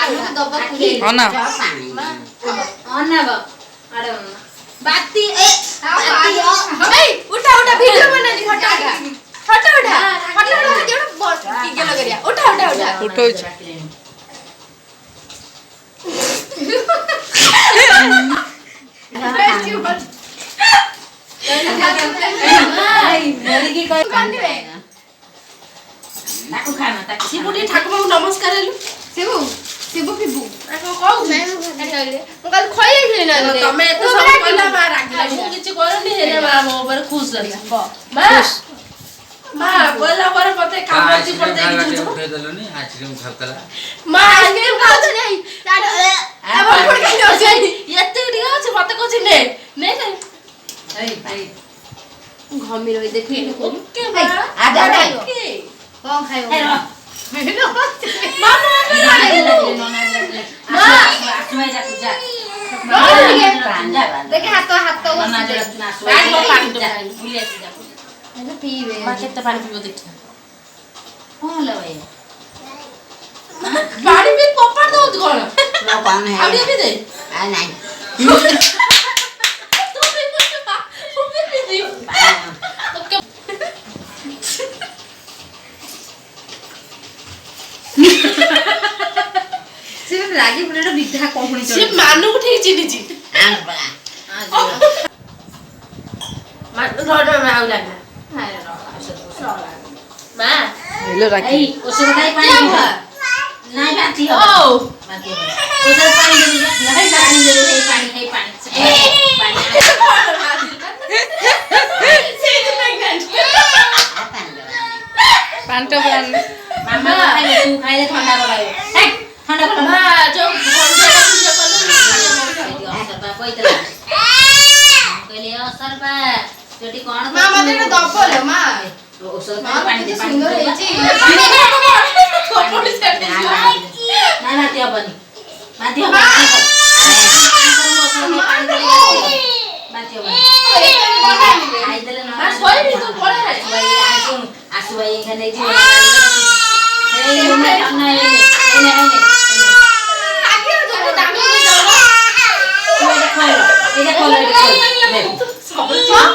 ଅନା ଅନାବ ବାତି ଉଠା ଉଠା ଭିଡିଓ ବନାନି ଫଟୋ ଉଠା ଟିକେ ଲଗେରିଆ ଉଠା ଉଠା ଉଠା ଉଠଉଛି ଶିବୁ ଟିକେ ଠାକୁରଙ୍କୁ ନମସ୍କାର ହେଲୁ ଶିବୁ ଶିବୁ ଫିବୁ କହୁ ମୁଁ କାଲି ଖଇ ଯାଇଥିଲି ନା ତମେ ଏତେ ସବୁ କହିଲା ମା ରାଗିଲା ମୁଁ କିଛି କରନି ହେଲେ ମା ମୋ ଉପରେ ଖୁସି ରହିଲା ମା ମା କହିଲା ପରେ ମତେ କାମ ଅଛି ପଡ ଦେଇକି ଯିବୁ ଉଠେଇ ଦେଲନି ଆଇସ୍କ୍ରିମ ଖାଉଥିଲା ମା ଆଇସ୍କ୍ରିମ ଖାଉଛ ନାହିଁ ଆମ ପଡ କାଇଁ ଅଛି ଏତେ ଟିକେ ଅଛି ମତେ କହୁଛି ନେ ନେ ଏଇ ଭାଇ ଘମି ରହି ଦେଖି ଓକେ ମା ଆଦା କଣ ଖାଇବ ଦେଖେ ହାତ ହାତ ପିଇବେ କେତେ ପାଣି ପିଇବ ଦେଖିବା କଣ ହେଲା ଭାଇ ପାଣି ପିଇ ପପାଡ ଦଉଛୁ କଣ ଆଉ ଟିକେ ପିଇ ଦେ ନାଇଁ ରାଗି ପୁରା ବିଧା କହୁଣି ସେ ମାନଙ୍କୁ ଠିକ ଚିହ୍ନିଛି ଆଉ ଲାଗିଲା ମା ହେଲୋ ରାଖି ଏଇ ଔଷଧ ଖାଇ ପାଣି ପିଅ ନାଇଁ ବାନ୍ତି ହବ ବାନ୍ତି ହବ ଔଷଧ ପାଣି ଦେବି ନାଇଁ ପାଣି ଦେବି ହେଇ ପାଣି ପାଣ୍ଟ ପ୍ଲାନ୍ ମାମା ଖାଇଲେ ତୁ ଖାଇଲେ ଥଣ୍ଡା ପକାଇବ ହେ ଥଣ୍ଡା ପକା ମା ଯୋ ଘଣ୍ଟା ପୂଜା ସର୍ବା କହିଥିଲା କହିଲେ ସର୍ବା ସେଠି କଣ ମା ମତେ ଏଟା ଦବଲ ମା ଔଷଧ ପାଣି ଦେ ପାଣି ସୁନ୍ଦର ହେଇଛି ନା ବାନ୍ତି ହବନି ବାନ୍ତି ହବନି ବାନ୍ତି ହବନି ଖାଇଦେଲେ ନା ଶୋଇବି ତୁ ପଳା ଆସୁ ଭାଇ ଏখানে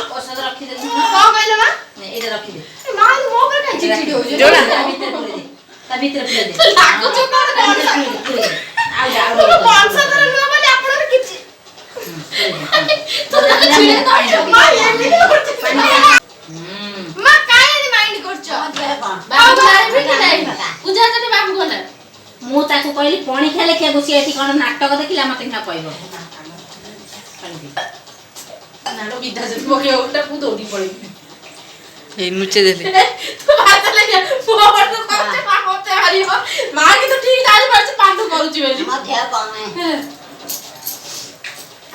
ଔଷଧ ରଖିଦେଲି କଣ କହିଲ ମା ଏଇଟା ରଖିଦେ ମା ମୋ ଉପରେ କାଇଁ ଚିଡଚିଡି ହଉଛ ଯୋଡ଼ା ତା ଭିତରେ ପୁରେଇ ଦେ ଲାଗୁଛ କଣ ଆଉ ବଂଶଧର ନୁହଁ ବୋଲି ଆପଣଙ୍କର କିଛି ମା ଏମିତି କରୁଛ ମା କାଇଁ ଏମିତି ମାଇଣ୍ଡ କରୁଛ ବାବୁ ମାରିବି କି ନାହିଁ ପୂଜା ଯଦି ବାବୁ ଗଲା ମୁଁ ତାକୁ କହିଲି ପଣି ଖେଳେ ଲେଖିବାକୁ ସିଏ ଏଠି କଣ ନାଟକ ଦେଖିଲା ମତେ କିନା କହିବ ନାଡ ବିଧା ଯଦି ପକେଇବ ଓଟା ମୁଁ ଦୌଡ଼ି ପଳେଇବି ଏଇ ନୁଚେ ଦେଲେ ତୁ ଭାତ ଲାଗିଆ ପୁଅ ବର୍ଷ କରୁଛ ମା ମତେ ହାରିବ ମା କିନ୍ତୁ ଠିକ ଜାଣି ପାରୁଛି ପାଣ୍ଡୁ କରୁଛି ବୋଲି ମୋ ଦେହ କଣ ନାହିଁ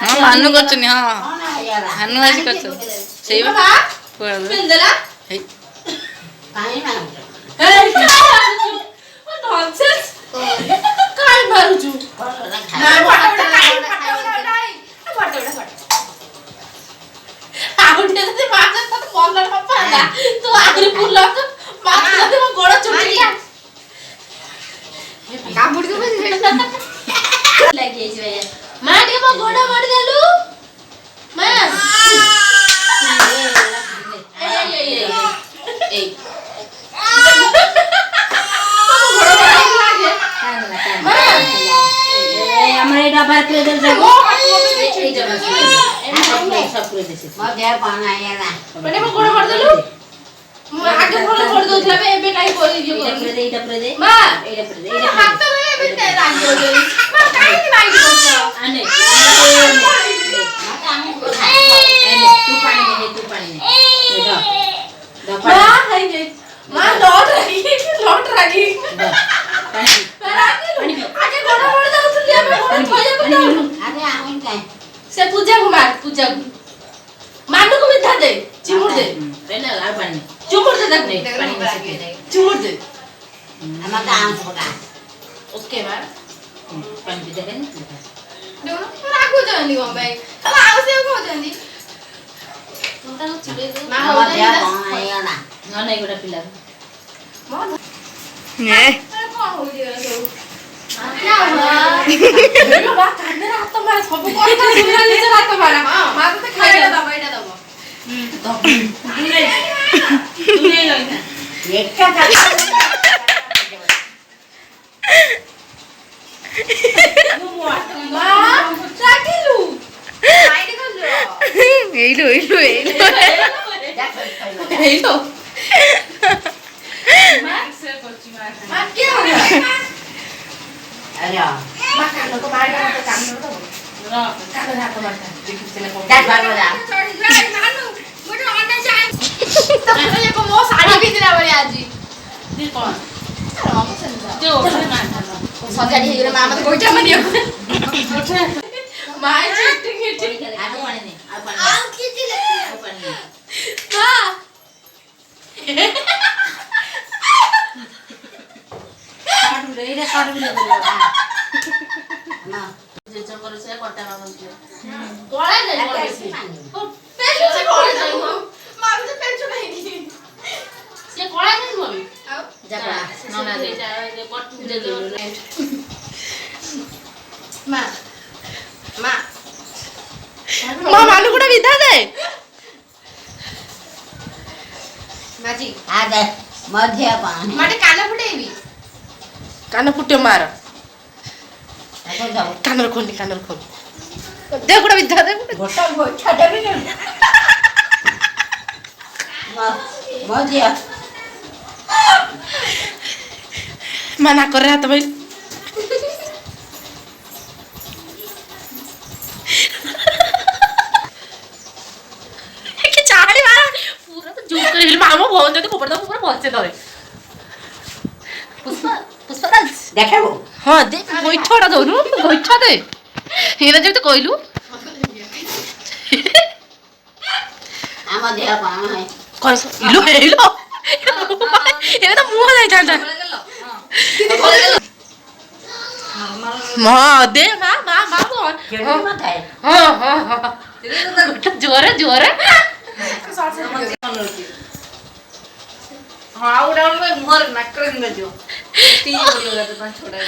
ହଁ ମାନୁ କରୁଛନ୍ତି ହଁ ମାନୁ ଆଜି କରୁଛନ୍ତି ସେଇ ମା କୁଆଡେ ପିନ୍ଦେଲା ହେଇ କାଇଁ ମାରୁଛ ନନସେନ୍ସ କାଇଁ ମାରୁଛୁ ନା ଫଟା କାଇଁ ଫଟା ଆଉ ଟିକେ ଯଦି ମାଛ ତତେ ମନ ନପାନ୍ତା ତୁ ଆହୁରି ଫୁଲ ମାଛ ଯଦି ମୋ ଗୋଡ଼ ଚୁଟି କାମୁଡ଼ି ଦେବୁ ଲାଗି ଯାଇଛି ଭାଇ ମା ଟିକେ ମୋ ଗୋଡ଼ ମାରି ଦେଲୁ ମା ଏଇ ଆମର এই ডাবার করে দেব যাব এই যাব সব করে দিছি মো দেহ পানা আইলা মানে মো গোড় মার দেলু মো আগে ফলো করে দউতলা বে এবে কাই কই দিও এইটা করে দে মা এইটা করে দে এইটা হাত তো এবে তে রাগি হই গেলি মা কাই কি মাইন্ড করছ আনে তু পানি দে তু পানি দে দাও মা হাই গে মা লট রাগি পানি পানি আগে গোড় মার দউতলি এবে গোড় কইয়া কই আরে আমি কাই से पूजा को मार पूजा को मानू को मिठा दे चिमुड़ दे पहले और पानी चिमुड़ दे तक नहीं पानी में से चिमुड़ दे हम काम पका ओके मार पानी पी दे दो राखो जानी गो भाई अब आओ से को जानी तुमता को चिड़े दे मां हो जाए ना ना नहीं गोटा पिला मां ने कौन हो गया तो ମା କାନରେ ହାତ ମାର ସବୁ କଥା ଶୁଣିଲା ନିଜେ ହାତ ମାର ମା ତତେ ଖାଇବା ଦବ ଏଇଟା ଦବ ଦୂରେଇ ରହିଥା ଏକା ମା ରାଗିଲୁ ମାଇଡି କଲୁ এইলো এইলো এইলো ହେଇଲୋ ମା ସେ କରୁଛି ମା କିଏ ହେଲା ଆରେ ମା କାନ ତ ମାର କାନ ଦବ କାନ ହାତ ମାରତା ଦେଖି ସେଲେ କୋ ଯା ବାବା ଚଢି ଯା ମାନୁ ଗୋଟେ ଅଣ୍ଡା ଚାଇ ତମେ ଏକ ମୋ ଶାଢୀ ପିନ୍ଧିଲା ଭଳି ଆଜି ଦି କୋନ ଦେଓ ସଜାଡି ହେଇଗଲେ ମା ମତେ ଗୋଇଠା ମାରିବ ମା ଚିଟିଂ ଚିଟିଂ ଆଉ ପାଣି ନେ ଆଉ କିଛି ଲେ ଆଉ ପାଣି ନେ ମା କାଟୁ ରେ ଏଇଟା କାଟୁ ରେ ନା ଯେ ଚଙ୍କର ସେ କଟା ବାବା ପଳା ଯାଇ ପେଛୁ ସେ ପଳା ଯାଇ ମା ବି ପେଛୁ ନାହିଁ ସେ କଳା ନାହିଁ ମବି ଆଉ ଯା ନନା ଦେ ଯେ କଟୁ ଦେ ମା ମା মা মালুকুটা বিধা দে ମାଜି ଆ ଦେ ମଧ୍ୟ ପାଣି ମାଟେ କାନ ଫୁଟେଇବି কানে ফুটে মার ତାକୁ ଯାଉ কানের খোল দে কুটা বিধা দে ଗୋଟା ଗୋଇଠା ଦେବି ନା ମଧ୍ୟ মা না করে হাত ভাই চাড়ি মারা পুরো তো জুম করে দিল মামা ভন যদি কোপড় দাও পুরো বলছে ধরে পুষ্পরাজ দেখাবো হ্যাঁ দেখ বৈঠটা দৌনু বৈঠা দে এরা যেটা কইলু ଆମ ଦେହ ପାଣି ନାହିଁ কই ইলো হেলো এটা তো মুহ যাই থান্তা মা দে মা মা মা বল କେମିତି ମାଥାଏ হ্যাঁ হ্যাঁ হ্যাঁ জোরে জোরে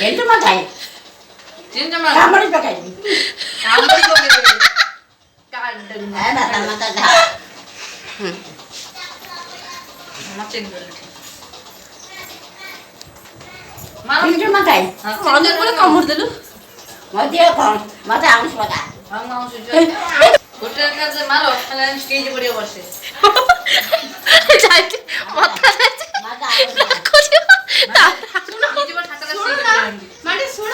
କେମିତି ମାଥାଏ କାମୁଡ଼ି ପକାଇବି ମାତା ମାତା ଧା କେମିତି ମାଥାଏ কামড় দিলু ମୋ ଦେହ କ'ଣ ମତେ ଆଉଁଶ ପକା যাইতে মাথা যাইতে ମତେ ଆଉଁଶ খুঁজে ମାଟେ ଶୁଣ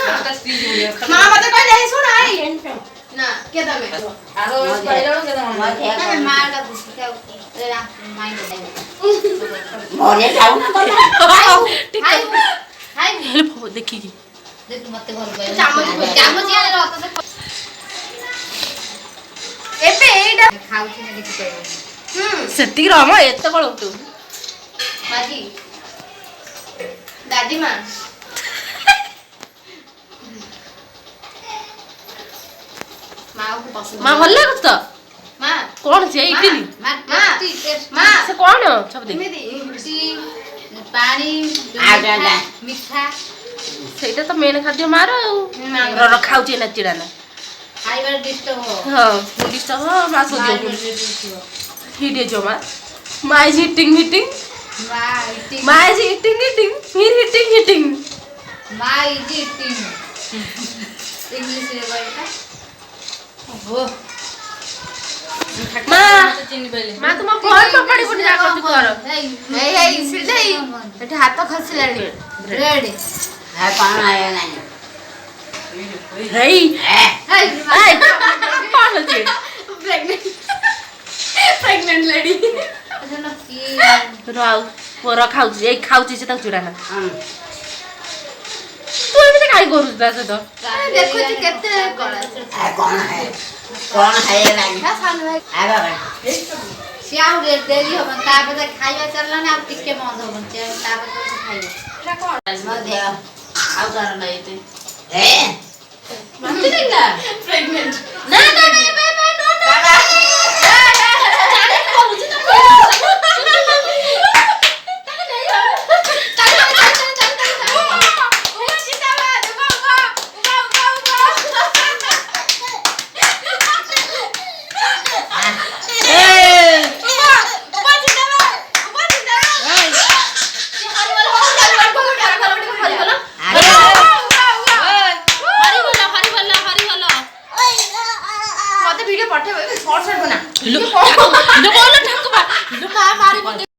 ମା ମତେ କହିଲେ ହେଇ ଶୁଣ ଆଇ ନା କେ ତମେ ମୋ ଦେହ ମାଟା ବୁଝିକା ମାଇଣ୍ଡ ଦେବ ମରେ ଯାଉନା ତ ঠিক ହାଇ আছে ହାଇ হেল্প হবে দেখি কি ଦେଖ ମତେ ଘର ପାଇଁ ଚାମଚ ଆଣିଲ ତତେ ଏବେ ଏଇଟା ଖାଉଛି ନା କିଛି କହିବନି ସେତିକି ରହ ଏତେ କଣ ଉଠୁ ମାଜି ଦାଦି ମା ମାକୁ ପସନ୍ଦ ମା ଭଲ ଲାଗୁଛି ତ ମା କଣ ସେ ଇଟିଲି ମା ମା ସେ କଣ ସବୁ ଦେଖ ଏମିତି ରୁଟି ପାଣି ଆଉ ଯା, ଯା। ମିଠା ସେଇଟା ତ ମେନ୍ ଖାଦ୍ୟ ମାର ଆଉ ଖାଉଛି ନା ଚିଡ଼ା ନା ଖାଇବାର ଡିଷ୍ଟର୍ବ ହବ ହଁ ଡିଷ୍ଟର୍ବ ମା ସୋଦିବ ହିଟ୍ ହେଇଯିବ ମା ଇଜ ହିଟିଂ ହିଟିଂ ମା ଇଟିଂ ମା ଇଜ ହିଟିଂ ହିଟିଂ ଫିର୍ ହିଟିଂ ହିଟିଂ ମା ଇଜି ଇଟିଂ ଇଂଲିଶରେ କହିଲା ଓହୋ ମା ମା ତୁମ ଫୋନ ପକଡ଼ି ପୁଣି ଯା କରୁଛୁ କର ହେଇ ହେଇ ସିଲେଇ ଏଠି ହାତ ଖସିଲାଣି ବ୍ରେଡ କ'ଣ ନାହିଁ ହେଇ ହେଇ କଣ ଅଛି ପ୍ରେଗନେଣ୍ଟ ଲେଡି ର ଖାଉଛି ଏଇ ଖାଉଛି ସେ ତାକୁ ଚିଡ଼ା ନା ହଁ ତୁ ଏମିତି କାହିଁ କରୁଛୁ ତା ସହିତ ଦେଖୁଛି କେତେ କଳା କ'ଣ ହେଇଗଲାଣି ଆ ବାବା ସିଏ ଆଉ ଡେରି ହବ ତାପରେ ଖାଇବା ଚାଲିଲାନି ଆଉ ଟିକେ ବନ୍ଦ ହବନି ତାପରେ ଖାଇବ ମୋ ଦେହ ଆଉ କାରଣ ନାହିଁ ଏତେ ଏ ମାତି ଦେଇଲା ପ୍ରେଗନେଣ୍ଟ ନା ନା ନା ଏବେ नो ବାବା ଜାଣି କରୁଛି ତ ମତେ ଭିଡିଓ ପଠେଇବ ସର୍ଟ ସର୍ଟ ବନା ଲୋ କଣ ଠାକୁମା ଲୋ ମା ମାରିବ